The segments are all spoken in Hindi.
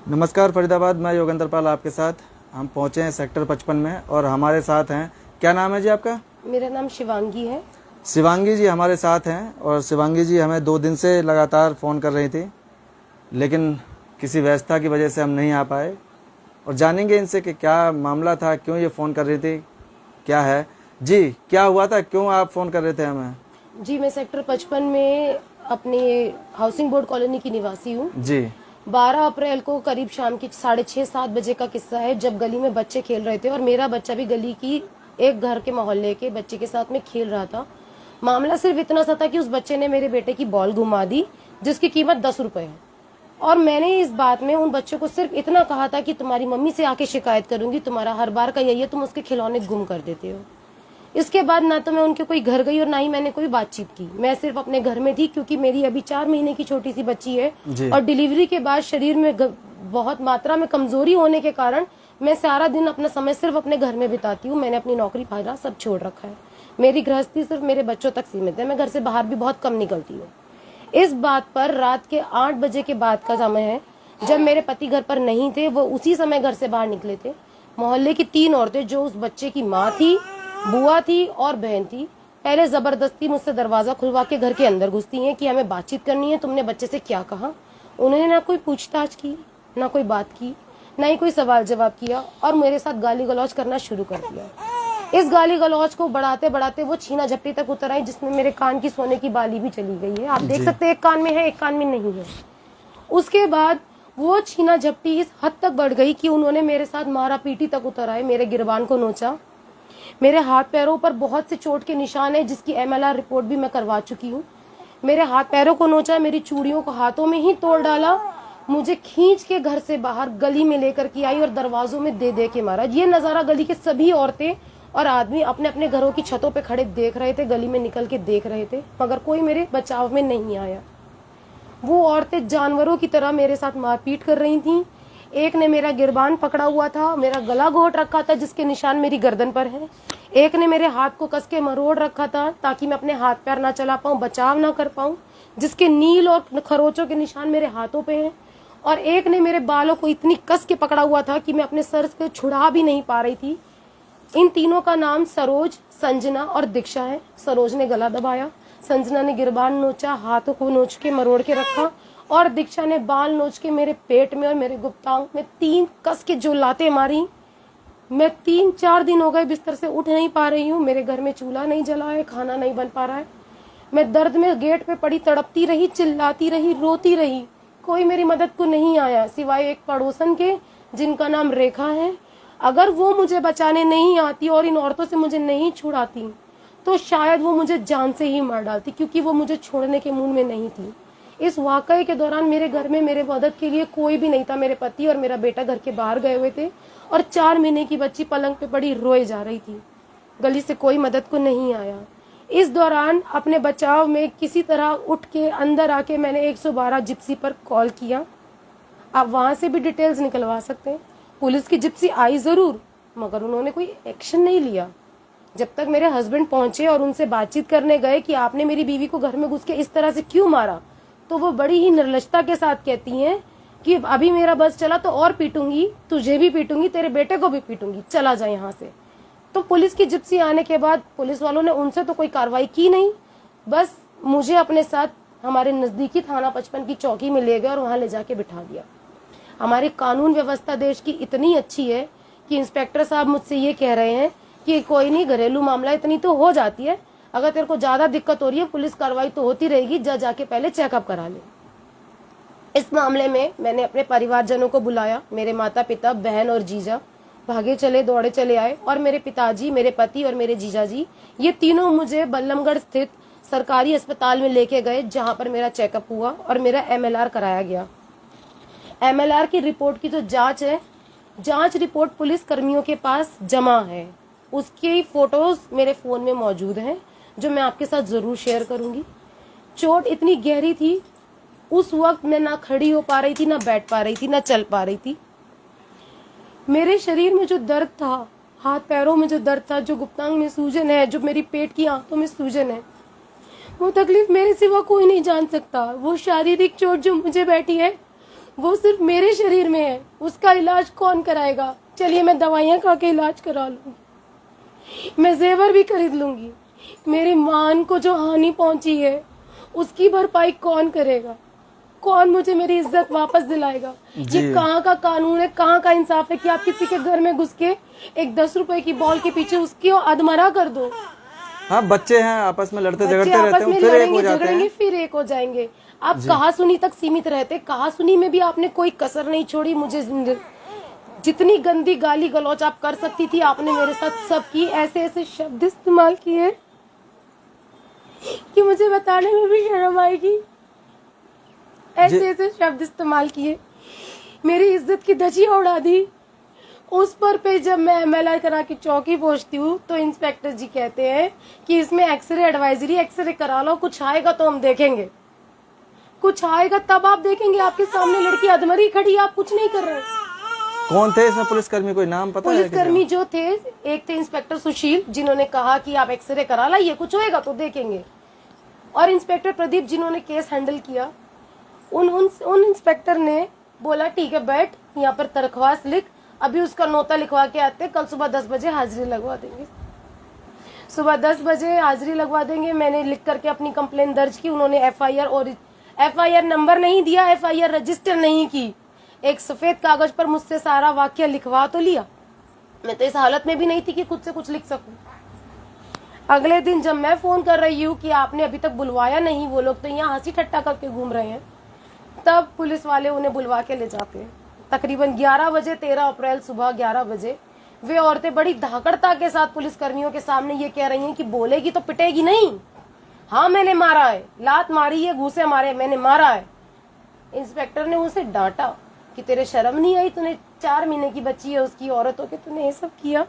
नमस्कार फरीदाबाद, मैं योगेंद्र पाल आपके साथ। हम पहुंचे हैं सेक्टर 55 में और हमारे साथ हैं, क्या नाम है जी आपका? मेरा नाम शिवांगी है। शिवांगी जी हमारे साथ हैं और शिवांगी जी हमें 2 दिन से लगातार फ़ोन कर रही थी, लेकिन किसी व्यस्तता की वजह से हम नहीं आ पाए। और जानेंगे इनसे कि क्या मामला था, क्यों ये फ़ोन कर रही थी, क्या है जी, क्या हुआ था, क्यों आप फ़ोन कर रहे थे हमें? जी, मैं सेक्टर 55 में अपने हाउसिंग बोर्ड कॉलोनी की निवासी हूँ। जी 12 अप्रैल को करीब शाम की 6:30-7 बजे का किस्सा है, जब गली में बच्चे खेल रहे थे और मेरा बच्चा भी गली की एक घर के मोहल्ले के बच्चे के साथ में खेल रहा था। मामला सिर्फ इतना सा था कि उस बच्चे ने मेरे बेटे की बॉल घुमा दी, जिसकी कीमत 10 रुपए है। और मैंने इस बात में उन बच्चों को सिर्फ इतना कहा था कि तुम्हारी मम्मी से आके शिकायत करूंगी, तुम्हारा हर बार का यही है, तुम उसके खिलौने गुम कर देते हो। इसके बाद ना तो मैं उनके कोई घर गई और ना ही मैंने कोई बातचीत की। मैं सिर्फ अपने घर में थी, क्योंकि मेरी अभी 4 महीने की छोटी सी बच्ची है और डिलीवरी के बाद शरीर में बहुत मात्रा में कमजोरी होने के कारण मैं सारा दिन अपना समय सिर्फ अपने घर में बिताती हूँ। मैंने अपनी नौकरी फायदा सब छोड़ रखा है। मेरी गृहस्थी सिर्फ मेरे बच्चों तक सीमित है। मैं घर से बाहर भी बहुत कम निकलती हूँ। इस बात पर रात के 8 बजे के बाद का समय है, जब मेरे पति घर पर नहीं थे। वो उसी समय घर से बाहर निकले थे। मोहल्ले की 3 औरतें, जो उस बच्चे की माँ थी, बुआ थी और बहन थी, पहले जबरदस्ती मुझसे दरवाजा खुलवा के घर के अंदर घुसती हैं कि हमें बातचीत करनी है, तुमने बच्चे से क्या कहा। उन्होंने ना कोई पूछताछ की, ना कोई बात की, ना ही कोई सवाल जवाब किया और मेरे साथ गाली गलौज करना शुरू कर दिया। इस गाली गलौज को बढ़ाते बढ़ाते वो छीना झपटी तक उतर आई, जिसमें मेरे कान की सोने की बाली भी चली गई है। आप देख सकते हैं, एक कान में है, एक कान में नहीं है। उसके बाद वो छीना झपटी इस हद तक बढ़ गई कि उन्होंने मेरे साथ मारा पीटी तक उतर आए। मेरे गिरबान को नोचा, मेरे हाथ पैरों पर बहुत से चोट के निशान है, जिसकी MLR रिपोर्ट भी मैं करवा चुकी हूँ। मेरे हाथ पैरों को नोचा, मेरी चूड़ियों को हाथों में ही तोड़ डाला, मुझे खींच के घर से बाहर गली में लेकर के आई और दरवाजों में दे दे के मारा। ये नजारा गली के सभी औरतें और आदमी अपने अपने घरों की छतों पे खड़े देख रहे थे, गली में निकल के देख रहे थे, मगर कोई मेरे बचाव में नहीं आया। वो औरतें जानवरों की तरह मेरे साथ मारपीट कर रही थीं। एक ने मेरा गिरबान पकड़ा हुआ था, मेरा गला घोट रखा था, जिसके निशान मेरी गर्दन पर है। एक ने मेरे हाथ को कस के मरोड़ रखा था ताकि मैं अपने हाथ पैर ना चला पाऊं, बचाव ना कर पाऊं, जिसके नील और खरोचों के निशान मेरे हाथों पे हैं। और एक ने मेरे बालों को इतनी कस के पकड़ा हुआ था कि मैं अपने सर से छुड़ा भी नहीं पा रही थी। इन तीनों का नाम सरोज, संजना और दीक्षा है। सरोज ने गला दबाया, संजना ने गिरबान नोचा, हाथों को नोच के मरोड़ के रखा और दीक्षा ने बाल नोच के मेरे पेट में और मेरे गुप्तांग में 3 कस के जो लातें मारी। मैं 3-4 दिन हो गए बिस्तर से उठ नहीं पा रही हूँ। मेरे घर में चूल्हा नहीं जला है, खाना नहीं बन पा रहा है। मैं दर्द में गेट पे पड़ी तड़पती रही, चिल्लाती रही, रोती रही। कोई मेरी मदद को नहीं आया, सिवाय एक पड़ोसन के, जिनका नाम रेखा है। अगर वो मुझे बचाने नहीं आती और इन औरतों से मुझे नहीं छुड़ाती, तो शायद वो मुझे जान से ही मार डालती, क्योंकि वो मुझे छोड़ने के मूड में नहीं थी। इस वाकये के दौरान मेरे घर में मेरे मदद के लिए कोई भी नहीं था। मेरे पति और मेरा बेटा घर के बाहर गए हुए थे और 4 महीने की बच्ची पलंग पे पड़ी रोए जा रही थी। गली से कोई मदद को नहीं आया। इस दौरान अपने बचाव में किसी तरह उठ के अंदर आके मैंने 112 जिप्सी पर कॉल किया। आप वहां से भी डिटेल्स निकलवा सकते हैं। पुलिस की जिप्सी आई जरूर, मगर उन्होंने कोई एक्शन नहीं लिया। जब तक मेरे हस्बैंड पहुंचे और उनसे बातचीत करने गए कि आपने मेरी बीवी को घर में घुस के इस तरह से क्यों मारा, तो वो बड़ी ही निर्लजता के साथ कहती हैं कि अभी मेरा बस चला तो और पीटूंगी, तुझे भी पीटूंगी, तेरे बेटे को भी पीटूंगी, चला जा यहाँ से। तो पुलिस की जिप्सी आने के बाद पुलिस वालों ने उनसे तो कोई कार्रवाई की नहीं, बस मुझे अपने साथ हमारे नजदीकी थाना 55 की चौकी में ले गए और वहां ले जाके बिठा दिया। हमारी कानून व्यवस्था देश की इतनी अच्छी है कि इंस्पेक्टर साहब मुझसे ये कह रहे हैं कि कोई नहीं, घरेलू मामला इतनी तो हो जाती है, अगर तेरे को ज्यादा दिक्कत हो रही है पुलिस कार्रवाई तो होती रहेगी, जाके पहले चेकअप करा ले। इस मामले में मैंने अपने परिवारजनों को बुलाया। मेरे माता पिता, बहन और जीजा भागे चले, दौड़े चले आए और मेरे पिताजी, मेरे पति और मेरे जीजा जी, ये तीनों मुझे बल्लमगढ़ स्थित सरकारी अस्पताल में लेके गए, जहां पर मेरा चेकअप हुआ और मेरा MLR कराया गया। MLR की रिपोर्ट की जो जांच है, जांच रिपोर्ट पुलिस कर्मियों के पास जमा है। उसकी फोटोज मेरे फोन में मौजूद हैं, जो मैं आपके साथ जरूर शेयर करूंगी। चोट इतनी गहरी थी, उस वक्त मैं ना खड़ी हो पा रही थी, ना बैठ पा रही थी, ना चल पा रही थी। मेरे शरीर में जो दर्द था, हाथ पैरों में जो दर्द था, जो गुप्तांग में सूजन है, जो मेरी पेट की आंतों में सूजन है, वो तकलीफ मेरे सिवा कोई नहीं जान सकता। वो शारीरिक चोट जो मुझे बैठी है, वो सिर्फ मेरे शरीर में है, उसका इलाज कौन कराएगा? चलिए मैं दवाइयाँ खा के इलाज करा लूंगी, मैं जेवर भी खरीद लूंगी, मेरी मान को जो हानि पहुंची है उसकी भरपाई कौन करेगा? कौन मुझे मेरी इज्जत वापस दिलाएगा? ये कहाँ का कानून है, कहाँ का इंसाफ है कि आप किसी के घर में घुस के एक 10 रुपए की बॉल के पीछे उसकी अधमरा कर दो? हाँ, बच्चे हैं, आपस में लड़ते झगड़ते आपस रहते में हैं, फिर एक हो लड़ेंगे जाते झगड़ेंगे हैं। फिर एक हो जाएंगे। आप कहासुनी तक सीमित रहते, कहासुनी में भी आपने कोई कसर नहीं छोड़ी। मुझे जितनी गंदी गाली गलौच आप कर सकती थी आपने मेरे साथ सब की। ऐसे ऐसे शब्द इस्तेमाल किए कि मुझे बताने में भी शर्म आएगी। ऐसे ऐसे शब्द इस्तेमाल किए, मेरी इज्जत की धज्जियां उड़ा दी। उस पर पे जब मैं एमएलआर करा के चौकी पहुंचती हूँ तो इंस्पेक्टर जी कहते हैं कि इसमें एक्सरे एडवाइजरी, एक्सरे करा लो, कुछ आएगा तो हम देखेंगे, कुछ आएगा तब आप देखेंगे। आपके सामने लड़की अधमरी खड़ी, आप कुछ नहीं कर रहे। कौन थे इसमें पुलिसकर्मी, कोई नाम पता है? पुलिसकर्मी जो थे, एक थे इंस्पेक्टर सुशील जिन्होंने कहा कि आप एक्सरे करा लाइए, कुछ होएगा तो देखेंगे, और इंस्पेक्टर प्रदीप जिन्होंने केस हैंडल किया। उन इंस्पेक्टर ने बोला ठीक है बैठ, यहाँ पर दरख्वास्त लिख, अभी उसका नोता लिखवा के आते, कल सुबह 10 बजे हाजिरी लगवा देंगे। सुबह 10 बजे हाजिरी लगवा देंगे। मैंने लिख करके अपनी कंप्लेन दर्ज की। उन्होंने एफआईआर नंबर नहीं दिया, एफआईआर रजिस्टर नहीं की। एक सफेद कागज पर मुझसे सारा वाक्य लिखवा तो लिया। मैं तो इस हालत में भी नहीं थी कि खुद से कुछ लिख सकूं। अगले दिन जब मैं फोन कर रही हूँ कि आपने अभी तक बुलवाया नहीं, वो लोग तो यहाँ हंसी ठट्टा करके घूम रहे हैं, तब पुलिस वाले उन्हें बुलवा के ले जाते हैं। तकरीबन 11 बजे 13 अप्रैल सुबह 11 बजे वे औरतें बड़ी धाकड़ता के साथ पुलिस कर्मियों के सामने ये कह रही हैं कि बोलेगी तो पिटेगी नहीं। हाँ मैंने मारा है, लात मारी है, घूसे मारे, मैंने मारा है। इंस्पेक्टर ने उसे डांटा कि तेरे शर्म नहीं आई, तूने 4 महीने की बच्ची है उसकी औरत हो के तूने ये सब किया।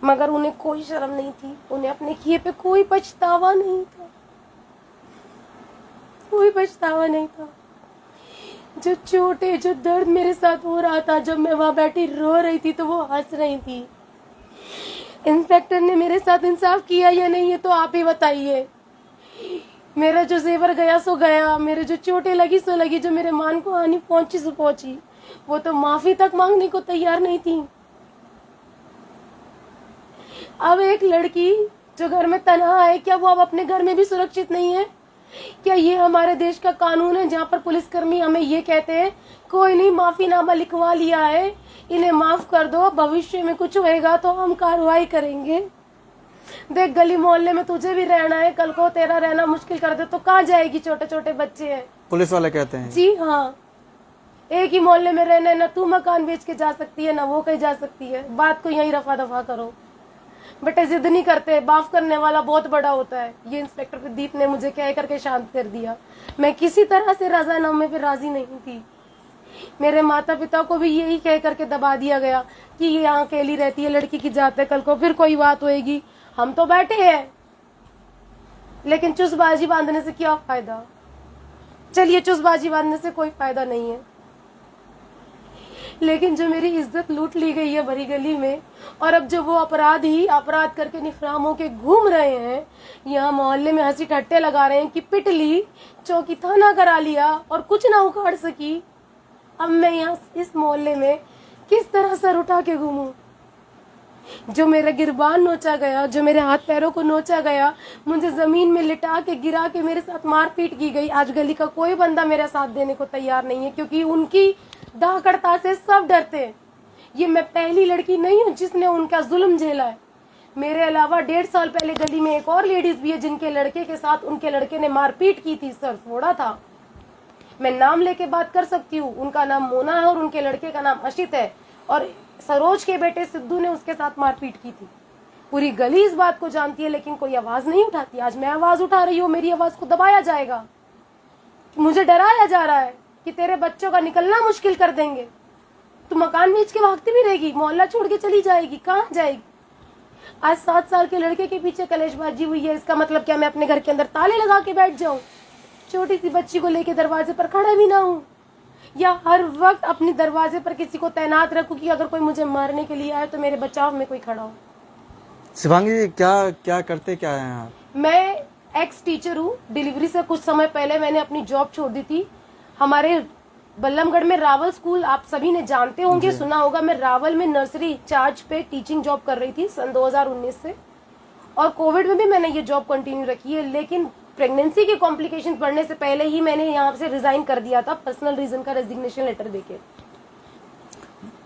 मगर उन्हें कोई शर्म नहीं थी, उन्हें अपने किए पे कोई पछतावा नहीं था, कोई पछतावा नहीं था। जो चोटें, जो दर्द मेरे साथ हो रहा था, जब मैं वहां बैठी रो रही थी तो वो हंस रही थी। इंस्पेक्टर ने मेरे साथ इंसाफ किया या नहीं ये तो आप ही बताइए। मेरा जो जेवर गया सो गया, मेरे जो चोटें लगी सो लगी, जो मेरे मान को हानि पहुंची सो पहुंची। वो तो माफी तक मांगने को तैयार नहीं थी। अब एक लड़की जो घर में तन्हा है, क्या वो अब अपने घर में भी सुरक्षित नहीं है? क्या ये हमारे देश का कानून है जहाँ पर पुलिसकर्मी हमें ये कहते हैं कोई नहीं, माफीनामा लिखवा लिया है, इन्हें माफ कर दो, भविष्य में कुछ होएगा तो हम कार्रवाई करेंगे। देख गली मोहल्ले में तुझे भी रहना है, कल को तेरा रहना मुश्किल कर दे तो कहाँ जाएगी? छोटे छोटे बच्चे हैं, पुलिस वाले कहते हैं। जी हाँ, एक ही मोहल्ले में रहना है, न तू मकान बेच के जा सकती है, न वो कहीं जा सकती है। बात को यही रफा दफा करो। बेटे जिद नहीं करते, माफ करने वाला बहुत बड़ा होता है। ये इंस्पेक्टर प्रदीप ने मुझे कह करके शांत कर दिया। मैं किसी तरह से रजानामे पे राजी नहीं थी। मेरे माता पिता को भी यही कह करके दबा दिया गया कि ये यहाँ अकेली रहती है, लड़की की जात है, कल को फिर कोई बात होएगी। हम तो बैठे हैं, लेकिन चुसबाजी बांधने से क्या फायदा? चलिए चुसबाजी बांधने से कोई फायदा नहीं है, लेकिन जो मेरी इज्जत लूट ली गई है भरी गली में, और अब जो वो अपराधी अपराध करके निफराम होके घूम रहे हैं, यहाँ मोहल्ले में हंसी ठट्टे लगा रहे हैं कि पिट ली, चौकी थाना करा लिया और कुछ ना उखाड़ सकी। अब मैं यहाँ इस मोहल्ले में किस तरह सर उठा के घूमूं? जो मेरा गिरबान नोचा गया, जो मेरे हाथ पैरों को नोचा गया, मुझे जमीन में लिटा के गिरा के मेरे साथ मारपीट की गई। आज गली का कोई बंदा मेरा साथ देने को तैयार नहीं है, क्योंकि उनकी धाकड़ता से सब डरते हैं। ये मैं पहली लड़की नहीं हूँ जिसने उनका जुल्म झेला है। मेरे अलावा 1.5 साल पहले गली में एक और लेडीज भी है जिनके लड़के के साथ उनके लड़के ने मारपीट की थी, सर फोड़ा था। मैं नाम लेके बात कर सकती हूँ। उनका नाम मोना है और उनके लड़के का नाम अशित है, और सरोज के बेटे सिद्धू ने उसके साथ मारपीट की थी। पूरी गली इस बात को जानती है, लेकिन कोई आवाज नहीं उठाती। आज मैं आवाज उठा रही हूँ, मेरी आवाज को दबाया जाएगा। मुझे डराया जा रहा है कि तेरे बच्चों का निकलना मुश्किल कर देंगे, तू मकान बेच के भागती भी रहेगी, मोहल्ला छोड़ के चली जाएगी, कहाँ जाएगी? आज 7 साल के लड़के के पीछे कलेशबाजी हुई है, इसका मतलब क्या मैं अपने घर के अंदर ताले लगा के बैठ जाऊं? छोटी सी बच्ची को लेके दरवाजे पर खड़ा भी ना हूं? या हर वक्त अपने दरवाजे पर किसी को तैनात रखूं कि अगर कोई मुझे मारने के लिए आए तो मेरे बचाव में कोई खड़ा हो? शिवांगी जी, क्या करते क्या हैं आप? मैं एक्स टीचर हूँ। डिलीवरी से कुछ समय पहले मैंने अपनी जॉब छोड़ दी थी। हमारे बल्लमगढ़ में रावल स्कूल आप सभी ने जानते होंगे, सुना होगा। मैं रावल में नर्सरी इंचार्ज पे टीचिंग जॉब कर रही थी सन 2019 से, और कोविड में भी मैंने ये जॉब कंटिन्यू रखी है। लेकिन प्रेगनेंसी के कॉम्प्लिकेशन बढ़ने से पहले ही मैंने यहाँ से रिजाइन कर दिया था, पर्सनल रीजन का रेजिग्नेशन लेटर देके।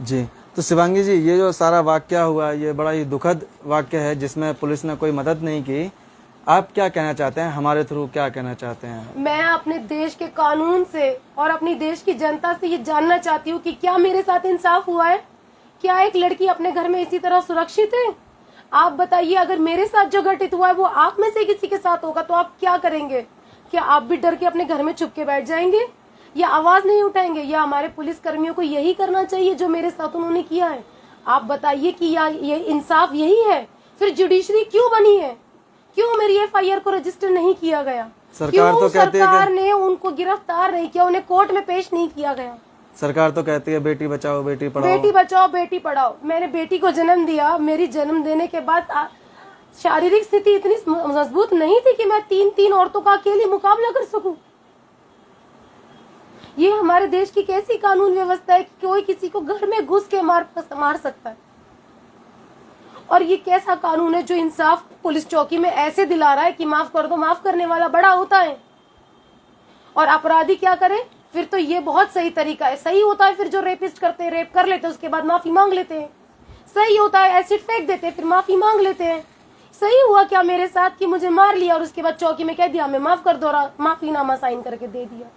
जी, तो शिवांगी जी, ये जो सारा वाकया हुआ ये बड़ा ही दुखद वाकया है जिसमें पुलिस ने कोई मदद नहीं की। आप क्या कहना चाहते हैं, हमारे थ्रू क्या कहना चाहते हैं? मैं अपने देश के कानून से और अपनी देश की जनता से ये जानना चाहती हूँ कि क्या मेरे साथ इंसाफ हुआ है? क्या एक लड़की अपने घर में इसी तरह सुरक्षित है? आप बताइए, अगर मेरे साथ जो घटित हुआ है वो आप में से किसी के साथ होगा तो आप क्या करेंगे? क्या आप भी डर के अपने घर में छुप के बैठ जाएंगे या आवाज नहीं उठाएंगे? या हमारे पुलिस कर्मियों को यही करना चाहिए जो मेरे साथ उन्होंने किया है? आप बताइए कि ये इंसाफ यही है? फिर जुडिशरी क्यों बनी है? क्यों मेरी FIR को रजिस्टर नहीं किया गया? सरकार तो कहती है सरकार ने उनको गिरफ्तार नहीं किया, उन्हें कोर्ट में पेश नहीं किया गया? सरकार तो कहती है बेटी बचाओ बेटी पढ़ाओ। बेटी बचाओ बेटी पढ़ाओ। मैंने बेटी को जन्म दिया, मेरी जन्म देने के बाद शारीरिक स्थिति इतनी मजबूत नहीं थी कि मैं 3 औरतों का अकेले मुकाबला कर सकूं। ये हमारे देश की कैसी कानून व्यवस्था है कि कोई किसी को घर में घुस के मार सकता है? और ये कैसा कानून है जो इंसाफ पुलिस चौकी में ऐसे दिला रहा है कि माफ कर दो, माफ करने वाला बड़ा होता है और अपराधी क्या करे? फिर तो ये बहुत सही तरीका है। सही होता है फिर जो रेपिस्ट करते हैं, रेप कर लेते हैं, उसके बाद माफी मांग लेते हैं। सही होता है एसिड फेंक देते हैं, फिर माफी मांग लेते हैं। सही हुआ क्या मेरे साथ कि मुझे मार लिया और उसके बाद चौकी में कह दिया मैं माफ कर दो, माफीनामा साइन करके दे दिया।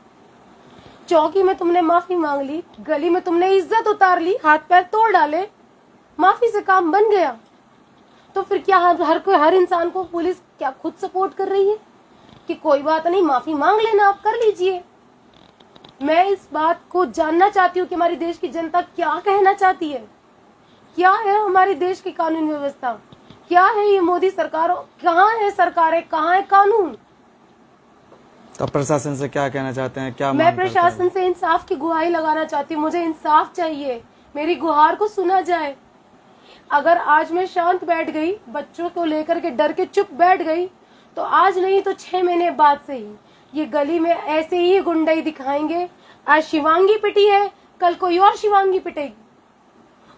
चौकी में तुमने माफी मांग ली, गली में तुमने इज्जत उतार ली, हाथ पैर तोड़ डाले, माफी से काम बन गया। तो फिर क्या हर इंसान को पुलिस क्या खुद सपोर्ट कर रही है कि कोई बात नहीं, माफी मांग लेना, आप कर लीजिए? मैं इस बात को जानना चाहती हूँ कि हमारी देश की जनता क्या कहना चाहती है। क्या है हमारे देश की कानून व्यवस्था? क्या है ये मोदी सरकार? कहाँ है सरकारें, कहाँ है कानून? तो प्रशासन से क्या कहना चाहते हैं, क्या मैं मांग करते हैं? प्रशासन से इंसाफ की गुहार लगाना चाहती हूँ। मुझे इंसाफ चाहिए, मेरी गुहार को सुना जाए। अगर आज मैं शांत बैठ गई, बच्चों को लेकर के डर के चुप बैठ गई, तो आज नहीं तो 6 महीने बाद से ही ये गली में ऐसे ही गुंडाई दिखाएंगे। आज शिवांगी पिटी है, कल कोई और शिवांगी पिटेगी।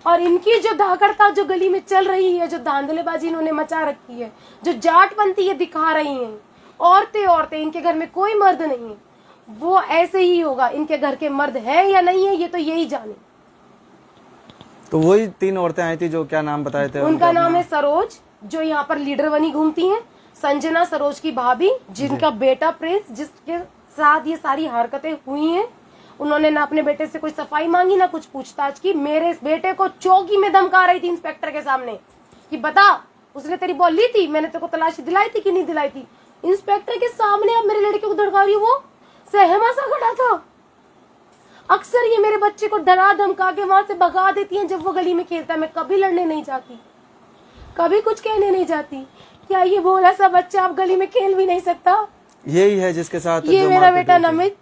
और इनकी जो धाकड़ता जो गली में चल रही है, जो धांधलेबाजी इन्होंने मचा रखी है, जो जाटपंथी ये दिखा रही हैं, औरतें, इनके घर में कोई मर्द नहीं है, वो ऐसे ही होगा। इनके घर के मर्द है या नहीं है ये तो यही जाने। तो वही 3 औरतें आई थी जो क्या नाम बताए थे? उनका नाम है सरोज, जो यहाँ पर लीडर बनी घूमती हैं। संजना सरोज की भाभी, जिनका बेटा प्रिंस, जिसके साथ ये सारी हरकतें हुई हैं। उन्होंने ना अपने बेटे से कोई सफाई मांगी, ना कुछ पूछताछ की। मेरे इस बेटे को चौकी में धमका रही थी इंस्पेक्टर के सामने कि बता, उसने तेरी बॉल ली थी, मैंने तेरे को तलाशी दिलाई थी कि नहीं दिलाई थी? इंस्पेक्टर के सामने अब मेरे लड़के को धड़का रही है। वो सहमा सा खड़ा था। अक्सर ये मेरे बच्चे को डरा धमका के वहां से भगा देती हैं जब वो गली में खेलता है। मैं कभी लड़ने नहीं जाती, कभी कुछ कहने नहीं जाती। क्या ये भोला सा बच्चा अब गली में खेल भी नहीं सकता? यही है जिसके साथ ये मेरा बेटा नमित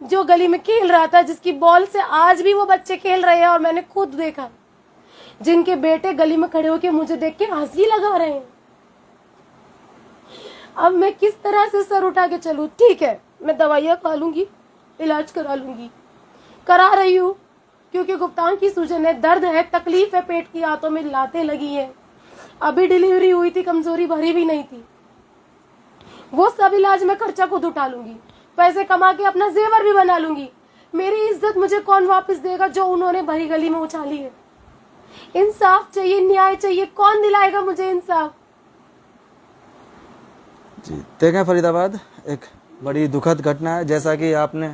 जो गली में खेल रहा था, जिसकी बॉल से आज भी वो बच्चे खेल रहे हैं। और मैंने खुद देखा जिनके बेटे गली में खड़े होकर मुझे देख के हंसी लगा रहे हैं। अब मैं किस तरह से सर उठा के चलूं? ठीक है, मैं दवाइयां खा लूंगी, इलाज करा लूंगी, करा रही हूँ, क्योंकि गुप्तांग की सूजन है, दर्द है, तकलीफ है, पेट की आंतों में लातें लगी है। अभी डिलीवरी हुई थी, कमजोरी भरी भी नहीं थी। वो सब इलाज में खर्चा खुद उठा लूंगी, पैसे कमा के अपना जेवर भी बना लूंगी। मेरी इज्जत मुझे कौन वापस देगा जो उन्होंने भरी गली में उछाली है? इंसाफ चाहिए, न्याय चाहिए, कौन दिलाएगा मुझे इंसाफ? जी, देखें फरीदाबाद, एक बड़ी दुखद घटना है। जैसा कि आपने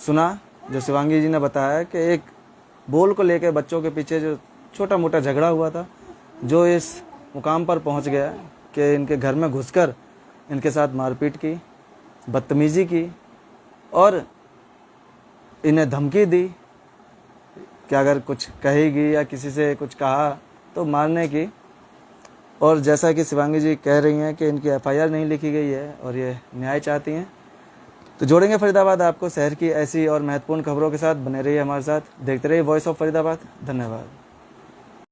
सुना, जो शिवांगी जी ने बताया कि एक बोल को लेकर बच्चों के पीछे जो छोटा मोटा झगड़ा हुआ था, जो इस मुकाम पर पहुंच गया कि इनके घर में घुसकर इनके साथ मारपीट की, बदतमीजी की और इन्हें धमकी दी कि अगर कुछ कहेगी या किसी से कुछ कहा तो मारने की। और जैसा कि शिवांगी जी कह रही हैं कि इनकी FIR नहीं लिखी गई है और ये न्याय चाहती हैं। तो जोड़ेंगे फरीदाबाद आपको शहर की ऐसी और महत्वपूर्ण खबरों के साथ। बने रहिए हमारे साथ, देखते रहिए वॉइस ऑफ फरीदाबाद। धन्यवाद।